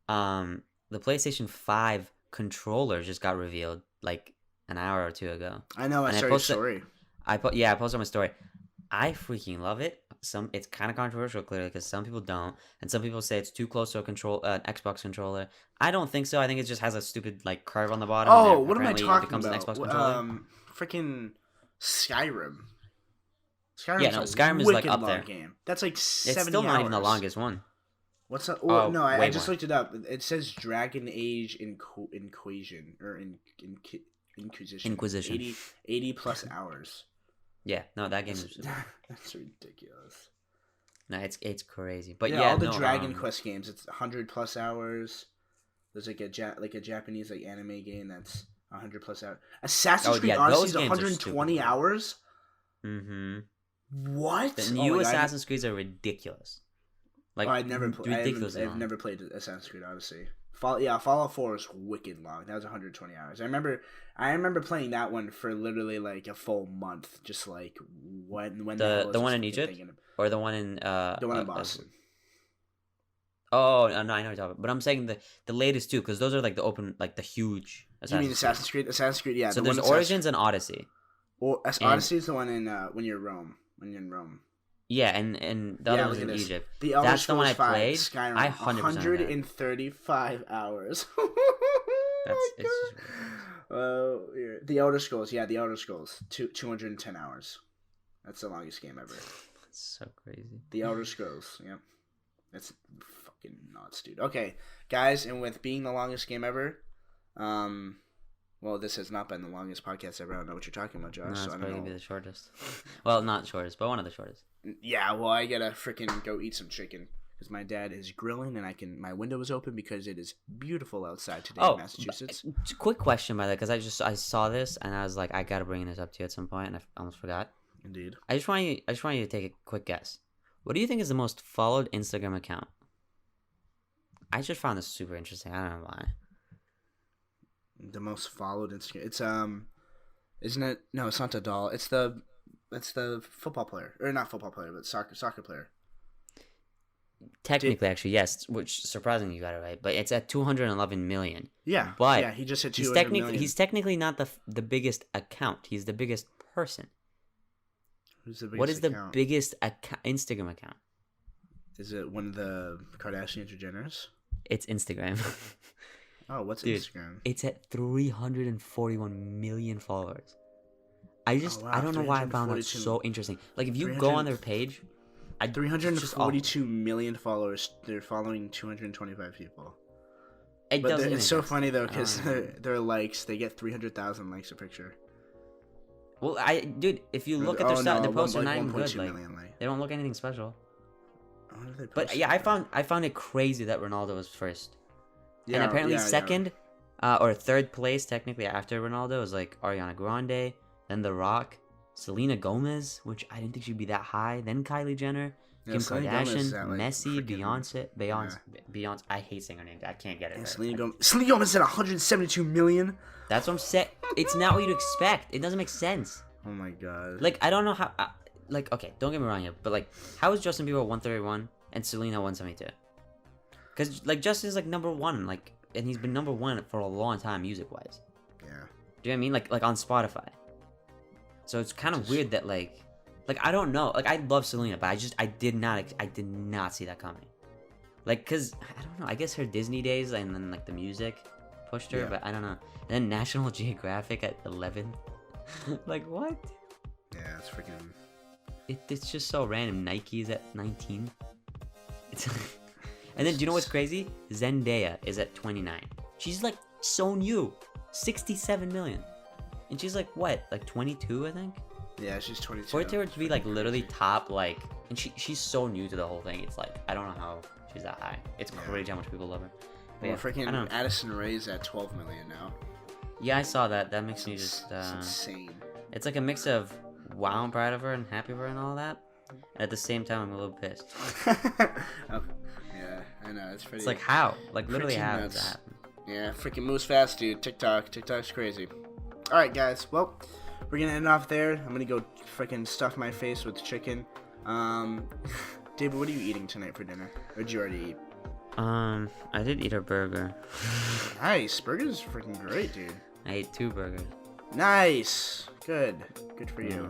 the PlayStation 5 controller just got revealed like an hour or 2 ago. I know. I saw your story. I posted on my story. I freaking love it. It's kind of controversial, clearly, because some people don't, and some people say it's too close to an Xbox controller. I don't think so. I think it just has a stupid like curve on the bottom. Oh, what am I talking about? An Xbox controller. Freaking Skyrim. Skyrim is like up there. Game. That's like 70 It's still not hours. even the longest one. What's that? Oh, no, I just looked it up. It says Dragon Age Inquisition or Inquisition. 80 plus hours. Yeah, no, that game is that's ridiculous. No, it's crazy. But all the Dragon Quest games, it's 100 plus hours. There's like a Japanese like anime game that's 100 plus hours. Assassin's Creed Odyssey is 120 hours. Mm-hmm. What? The new Assassin's Creeds are ridiculous. Like I've never played Assassin's Creed Odyssey. Fallout 4 is wicked long. That was 120 hours. I remember playing that one for literally like a full month. Just like when the one in Egypt or the one in Boston. Oh no, I know what you're talking about. But I'm saying the latest two because those are like the open, like the huge. You mean Assassin's Creed? Assassin's Creed, yeah. So there's Origins and Odyssey. Odyssey is the one in when you're in Rome. Yeah, and the other one's in Egypt. That's the one I played. Skyrim, I 100% 135 hours. The Elder Scrolls, the Elder Scrolls, 210 hours. That's the longest game ever. That's so crazy. The Elder Scrolls, yep. That's fucking nuts, dude. Okay, guys, and with being the longest game ever, well, this has not been the longest podcast ever. I don't know what you're talking about, Josh. No, it's probably gonna be the shortest. Well, not shortest, but one of the shortest. Yeah, well, I gotta freaking go eat some chicken because my dad is grilling and my window is open because it is beautiful outside today in Massachusetts. Quick question by that, because I saw this and I was like, I gotta bring this up to you at some point, and I almost forgot. Indeed. I just want you to take a quick guess. What do you think is the most followed Instagram account? I just found this super interesting. I don't know why. The most followed Instagram. It's isn't it? No, it's not the doll. It's the football player, or not football player, but soccer player. Technically, actually, yes. Which surprisingly you got it right, but it's at 211 million. Yeah, but yeah, he just hit 200 million. He's technically not the biggest account. He's the biggest person. Who's the biggest? What is the biggest Instagram account? Is it one of the Kardashians or Jenners? It's Instagram. Oh, what's Dude, Instagram? It's at 341 million followers. I don't know why I found that so interesting. Like, if you go on their page, 342 million followers. They're following 225 people. It's so funny though, because their likes, they get 300,000 likes a picture. Well, dude, if you look at their stuff, their posts are not even good. Like, they don't look anything special. But yeah, I found it crazy that Ronaldo was first. Yeah, and apparently second or third place technically after Ronaldo was like Ariana Grande, then The Rock, Selena Gomez, which I didn't think she'd be that high, then Kylie Jenner, Kim Kardashian, Messi, Beyonce. I hate saying her name. I can't get it. Selena Gomez at 172 million. That's what I'm saying. It's not what you'd expect. It doesn't make sense. Oh my god. Like, I don't know how. Like, okay, don't get me wrong here, but like, how is Justin Bieber 131 and Selena 172? Because like Justin's like number one, like, and he's been number one for a long time music wise. Yeah. Do you know what I mean? Like on Spotify. So it's kind of weird that like I don't know. Like, I love Selena, but I did not see that coming. Like, cause I don't know. I guess her Disney days and then like the music pushed her, but I don't know. And then National Geographic at 11. Like, what? Yeah, it's freaking. It's just so random. Nike's at 19. And then, do you know what's crazy? Zendaya is at 29. She's like so new. 67 million. And she's like, what? Like 22, I think? Yeah, she's 22. For her to be like literally top, like, and she's so new to the whole thing. It's like, I don't know how she's that high. It's crazy how much people love her. Well, freaking Addison Rae's at 12 million now. Yeah, I saw that. That makes me just. It's insane. It's like a mix of wow, I'm proud of her and happy for her and all that. And at the same time, I'm a little pissed. Yeah, I know. It's pretty. It's like, how? Like, literally, how does that happen? Yeah, freaking moves fast, dude. TikTok's crazy. Alright, guys. Well, we're gonna end off there. I'm gonna go freaking stuff my face with chicken. David, what are you eating tonight for dinner? Or did you already eat? I did eat a burger. Nice. Burgers are freaking great, dude. I ate 2 burgers. Nice. Good for you.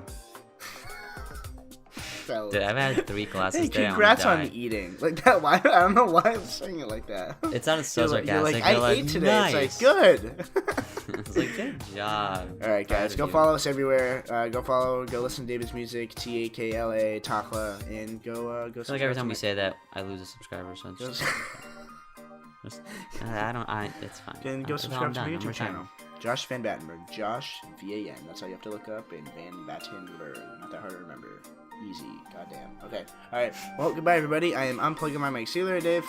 Dude, I've had 3 classes today. Congrats on eating. Like that. Why? I don't know why I'm saying it like that. It sounded so sarcastic. You're like, I ate today. Nice. It's like, good. It's like, good job. All right, guys, go follow us everywhere. Go listen to David's music, TAKLA, Takla, and go. I feel like every time we say that, I lose a subscriber. So it's just it's fine. Then go subscribe to my YouTube channel. Josh Van Battenberg. Josh VAN. That's all you have to look up. And Van Battenberg. Not that hard to remember. Easy. Goddamn. Okay. All right. Well, goodbye, everybody. I am unplugging my mic. See you later, Dave.